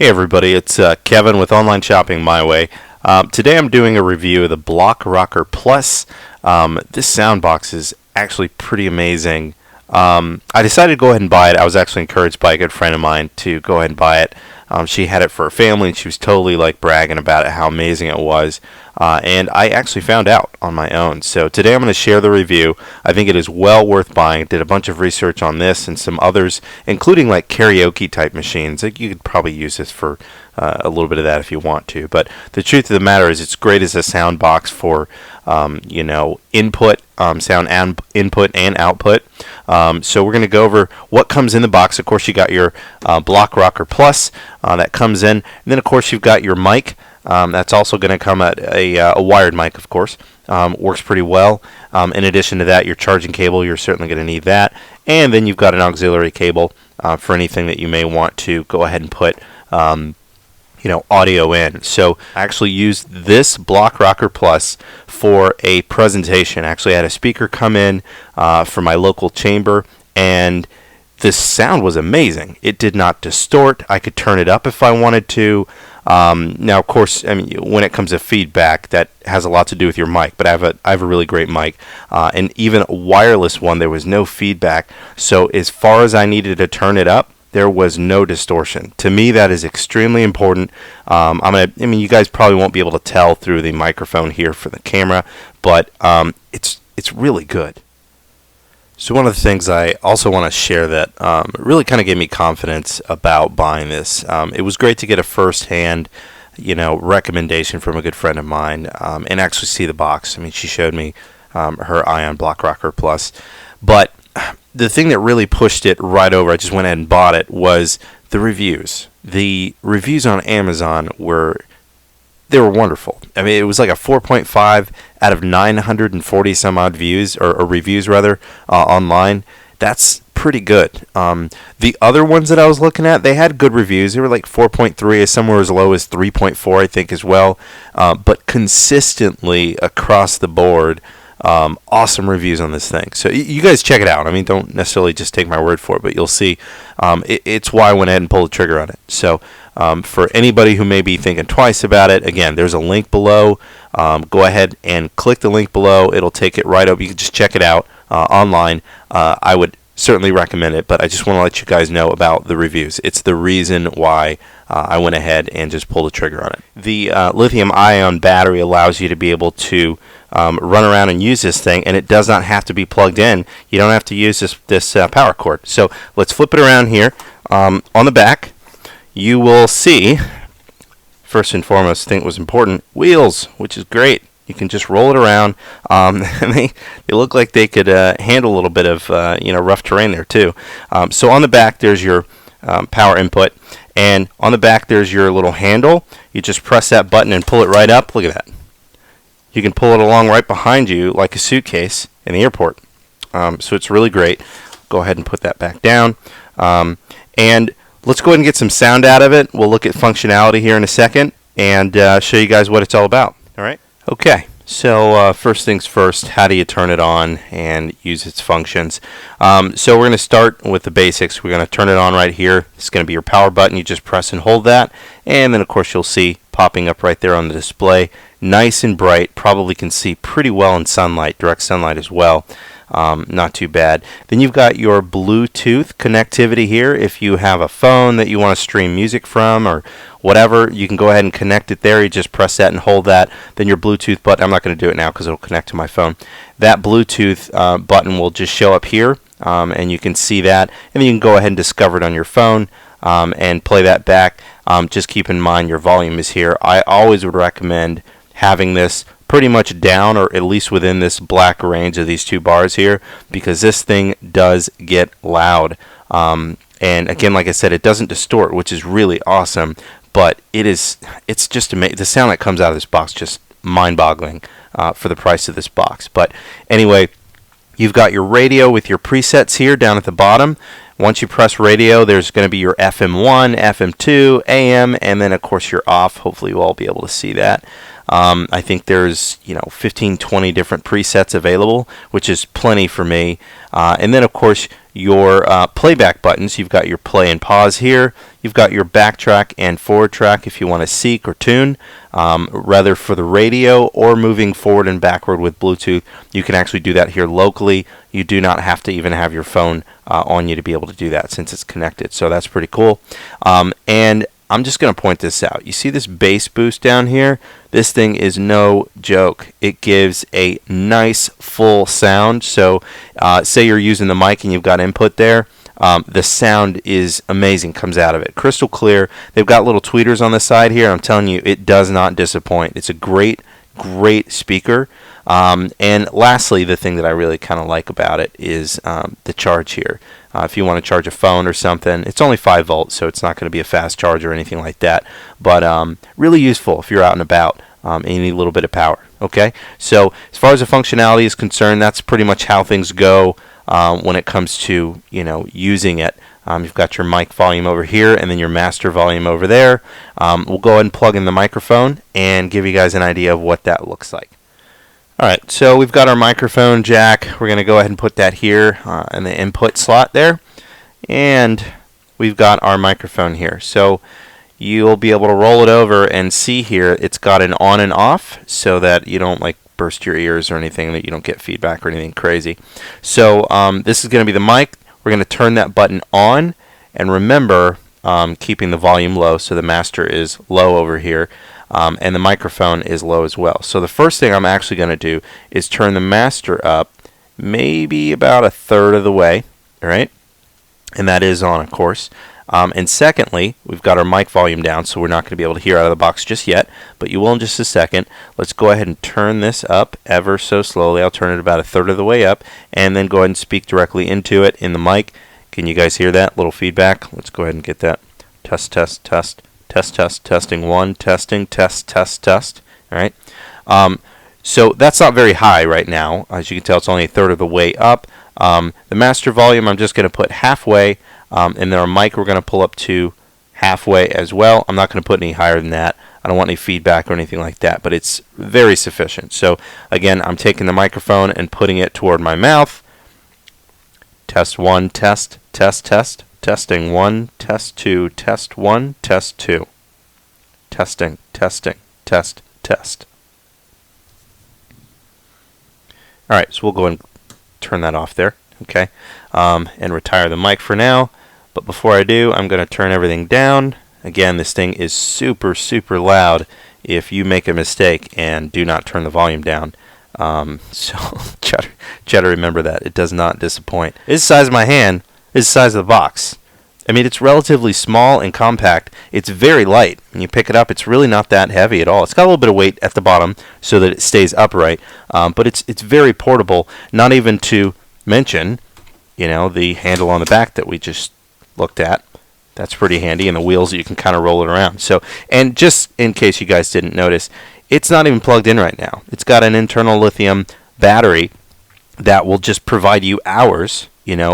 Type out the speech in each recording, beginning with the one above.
Hey everybody, it's Kevin with Online Shopping My Way. Today I'm doing a review of the Block Rocker Plus. This sound box is actually pretty amazing. I decided to go ahead and buy it. I was actually encouraged by a good friend of mine to go ahead and buy it. She had it for her family and she was totally bragging about it, how amazing it was. And I actually found out on my own. So today I'm going to share the review. I think it is well worth buying. Did a bunch of research on this and some others, including karaoke type machines. You could probably use this for a little bit of that if you want to. But the truth of the matter is it's great as a sound box for input, sound and input and output. So we're going to go over what comes in the box. Of course, you got your Block Rocker Plus that comes in. And then, of course, you've got your mic. That's also going to come at a wired mic, of course. Works pretty well. In addition to that, your charging cable, you're certainly going to need that. And then you've got an auxiliary cable for anything that you may want to go ahead and put audio in. So I actually used this Block Rocker Plus for a presentation. Actually, I had a speaker come in for my local chamber, and this sound was amazing. It did not distort. I could turn it up if I wanted to. Now, of course, when it comes to feedback, that has a lot to do with your mic, but I have a really great mic, and even a wireless one, there was no feedback. So as far as I needed to turn it up, there was no distortion. To me, that is extremely important. You guys probably won't be able to tell through the microphone here for the camera, but it's really good. So one of the things I also want to share that really kind of gave me confidence about buying this. It was great to get a first-hand, recommendation from a good friend of mine and actually see the box. She showed me her Ion Block Rocker Plus, but the thing that really pushed it right over, I just went ahead and bought it, was the reviews. The reviews on Amazon were wonderful. It was like a 4.5 out of 940 some odd views, or reviews rather, online. That's pretty good. The other ones that I was looking at, they had good reviews. They were like 4.3, somewhere as low as 3.4, I think, as well. But consistently across the board, awesome reviews on this thing. So you guys check it out. Don't necessarily just take my word for it, but you'll see it's why I went ahead and pulled the trigger on it. So for anybody who may be thinking twice about it, again, there's a link below. Go ahead and click the link below. It'll take it right up. You can just check it out online. I would certainly recommend it, but I just want to let you guys know about the reviews. It's the reason why I went ahead and just pulled the trigger on it. The lithium-ion battery allows you to be able to run around and use this thing, and it does not have to be plugged in. You don't have to use this power cord. So let's flip it around here. On the back, you will see, first and foremost, I think it was important, wheels, which is great. You can just roll it around, and they look like they could handle a little bit of rough terrain there too. So on the back, there's your power input, and on the back there's your little handle. You just press that button and pull it right up. Look at that. You can pull it along right behind you like a suitcase in the airport. So it's really great. Go ahead and put that back down. And let's go ahead and get some sound out of it. We'll look at functionality here in a second and show you guys what it's all about. All right? Okay. So first things first, how do you turn it on and use its functions? So we're going to start with the basics. We're going to turn it on right here. It's going to be your power button. You just press and hold that. And then, of course, you'll see popping up right there on the display. Nice and bright. Probably can see pretty well in sunlight, direct sunlight as well. Not too bad. Then you've got your Bluetooth connectivity here. If you have a phone that you want to stream music from or whatever, you can go ahead and connect it there. You just press that and hold that. Then your Bluetooth button, I'm not going to do it now because it'll connect to my phone. That Bluetooth button will just show up here, and you can see that. And then you can go ahead and discover it on your phone and play that back. Just keep in mind your volume is here. I always would recommend having this pretty much down, or at least within this black range of these two bars here, because this thing does get loud. And again, like I said, it doesn't distort, which is really awesome, but it's just amazing. The sound that comes out of this box, just mind-boggling for the price of this box. But anyway, you've got your radio with your presets here down at the bottom. Once you press radio, there's going to be your FM1, FM2, AM, and then of course your off. Hopefully you'll all be able to see that. I think there's 15, 20 different presets available, which is plenty for me. And then of course your playback buttons. You've got your play and pause here. You've got your backtrack and forward track if you want to seek or tune, rather for the radio or moving forward and backward with Bluetooth. You can actually do that here locally. You do not have to even have your phone on you to be able to do that since it's connected. So that's pretty cool. And I'm just going to point this out. You see this bass boost down here? This thing is no joke. It gives a nice full sound. So say you're using the mic and you've got input there. The sound is amazing, comes out of it. Crystal clear. They've got little tweeters on the side here. I'm telling you, it does not disappoint. It's a great speaker. And lastly, the thing that I really kind of like about it is the charge here. If you want to charge a phone or something, it's only 5 volts, so it's not going to be a fast charge or anything like that. But really useful if you're out and about and you need a little bit of power. Okay, so as far as the functionality is concerned, that's pretty much how things go when it comes to using it. You've got your mic volume over here and then your master volume over there. We'll go ahead and plug in the microphone and give you guys an idea of what that looks like. Alright, so we've got our microphone jack. We're going to go ahead and put that here in the input slot there. And we've got our microphone here. So you'll be able to roll it over and see here it's got an on and off so that you don't burst your ears or anything, that you don't get feedback or anything crazy. So this is going to be the mic. We're going to turn that button on, and remember keeping the volume low, so the master is low over here. And the microphone is low as well. So the first thing I'm actually going to do is turn the master up maybe about 1/3 of the way, all right? And that is on, of course. And secondly, we've got our mic volume down, so we're not going to be able to hear out of the box just yet, but you will in just a second. Let's go ahead and turn this up ever so slowly. I'll turn it about 1/3 of the way up, and then go ahead and speak directly into it in the mic. Can you guys hear that little feedback? Let's go ahead and get that. Test, test, test. Test, test, testing 1, testing, test, test, test. All right. So that's not very high right now. As you can tell, it's only 1/3 of the way up. The master volume, I'm just going to put halfway, and then our mic we're going to pull up to halfway as well. I'm not going to put any higher than that. I don't want any feedback or anything like that, but it's very sufficient. So again, I'm taking the microphone and putting it toward my mouth. Test 1, test, test, test. Testing 1, test 2, test 1, test 2. Testing, testing, test, test. Alright, so we'll go and turn that off there, okay, and retire the mic for now. But before I do, I'm going to turn everything down. Again, this thing is super, super loud if you make a mistake and do not turn the volume down. So try to remember that. It does not disappoint. It's the size of my hand. Is the size of the box. I mean, it's relatively small and compact. It's very light. When you pick it up, it's really not that heavy at all. It's got a little bit of weight at the bottom so that it stays upright, but it's very portable. Not even to mention, the handle on the back that we just looked at. That's pretty handy, and the wheels that you can kind of roll it around. So, and just in case you guys didn't notice, it's not even plugged in right now. It's got an internal lithium battery that will just provide you hours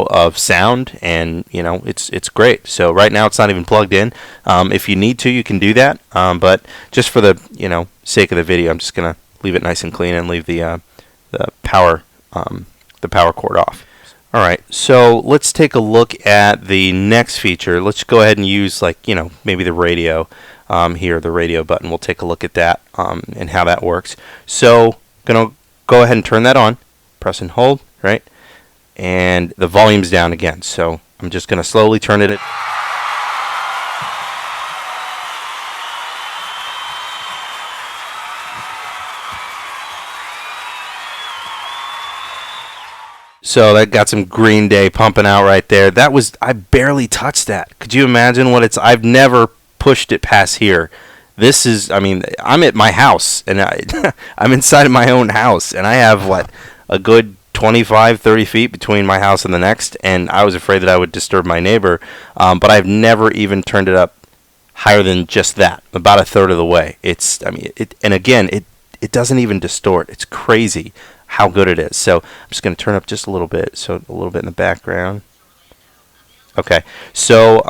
of sound, and it's great. So right now it's not even plugged in. If you need to, you can do that, but just for the sake of the video, I'm just gonna leave it nice and clean and leave the power cord off. Alright, so let's take a look at the next feature. Let's go ahead and use maybe the radio here, the radio button. We'll take a look at that and how that works. So gonna go ahead and turn that on, press and hold, right? And the volume's down again, so I'm just going to slowly turn it. So that got some Green Day pumping out right there. I barely touched that. Could you imagine what I've never pushed it past here. This is, I'm at my house, and I'm inside of my own house, and I have, a good 25, 30 feet between my house and the next, and I was afraid that I would disturb my neighbor, but I've never even turned it up higher than just that, about 1/3 of the way. And again, it doesn't even distort. It's crazy how good it is. So I'm just going to turn up just a little bit, so a little bit in the background. Okay, so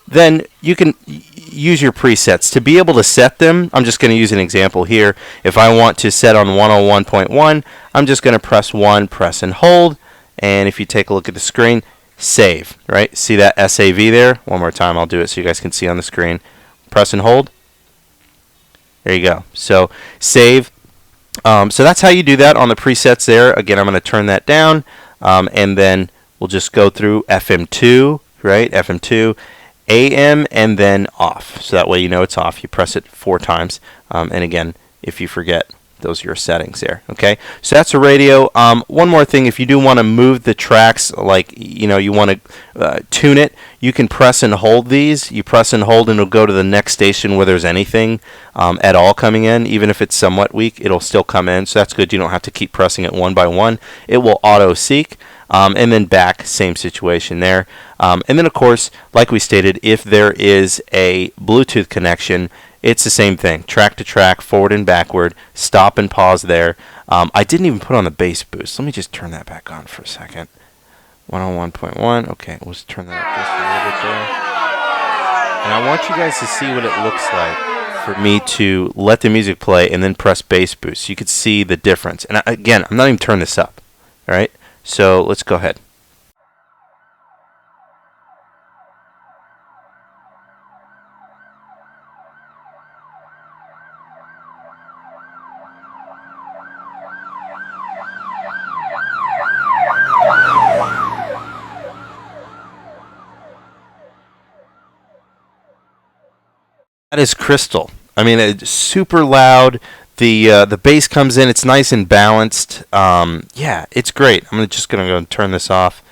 then you can use your presets. To be able to set them, I'm just going to use an example here. If I want to set on 101.1, I'm just going to press 1, press and hold, and if you take a look at the screen, save, right? See that SAV there? One more time, I'll do it so you guys can see on the screen. Press and hold. There you go. So save. So that's how you do that on the presets there. Again, I'm going to turn that down, and then we'll just go through FM2, right? FM2, AM, and then off. So that way you know it's off. You press it 4 times. And again, if you forget, those are your settings there. Okay, so that's a radio. One more thing, if you do want to move the tracks, like you want to tune it, you can press and hold these. You press and hold, and it'll go to the next station where there's anything at all coming in. Even if it's somewhat weak, it'll still come in. So that's good. You don't have to keep pressing it one by one. It will auto seek. And then back, same situation there. And then, of course, like we stated, if there is a Bluetooth connection, it's the same thing. Track to track, forward and backward, stop and pause there. I didn't even put on the bass boost. Let me just turn that back on for a second. 101.1. Okay, let's turn that up just a little bit there. And I want you guys to see what it looks like for me to let the music play and then press bass boost. So you could see the difference. And again, I'm not even turning this up. All right? So let's go ahead. That is crystal. I mean, it's super loud. The bass comes in. It's nice and balanced. Yeah, it's great. I'm just gonna go and turn this off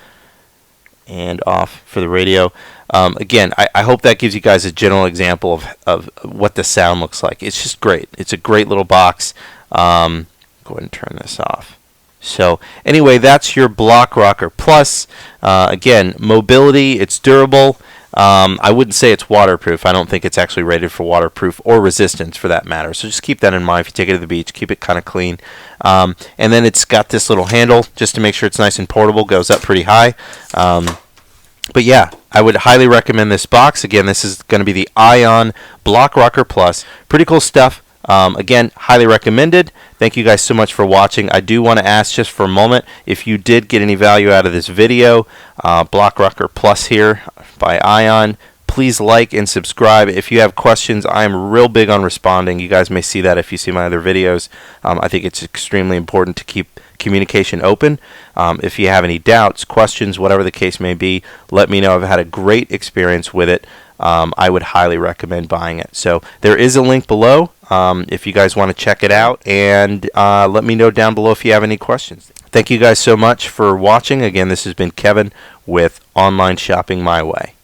and off for the radio. Again, I hope that gives you guys a general example of what the sound looks like. It's just great. It's a great little box. Go ahead and turn this off. So anyway, that's your Block Rocker Plus. Again, mobility. It's durable. I wouldn't say it's waterproof. I don't think it's actually rated for waterproof or resistance for that matter. So just keep that in mind if you take it to the beach. Keep it kind of clean. And then it's got this little handle just to make sure it's nice and portable. Goes up pretty high. But yeah, I would highly recommend this box. Again, this is going to be the Ion Block Rocker Plus. Pretty cool stuff. Again, highly recommended. Thank you guys so much for watching. I do want to ask just for a moment if you did get any value out of this video. Block Rocker Plus here by Ion. Please like and subscribe. If you have questions, I am real big on responding. You guys may see that if you see my other videos. I think it's extremely important to keep communication open. If you have any doubts, questions, whatever the case may be, let me know. I've had a great experience with it. I would highly recommend buying it. So there is a link below if you guys want to check it out, and let me know down below if you have any questions. Thank you guys so much for watching. Again, this has been Kevin with Online Shopping My Way.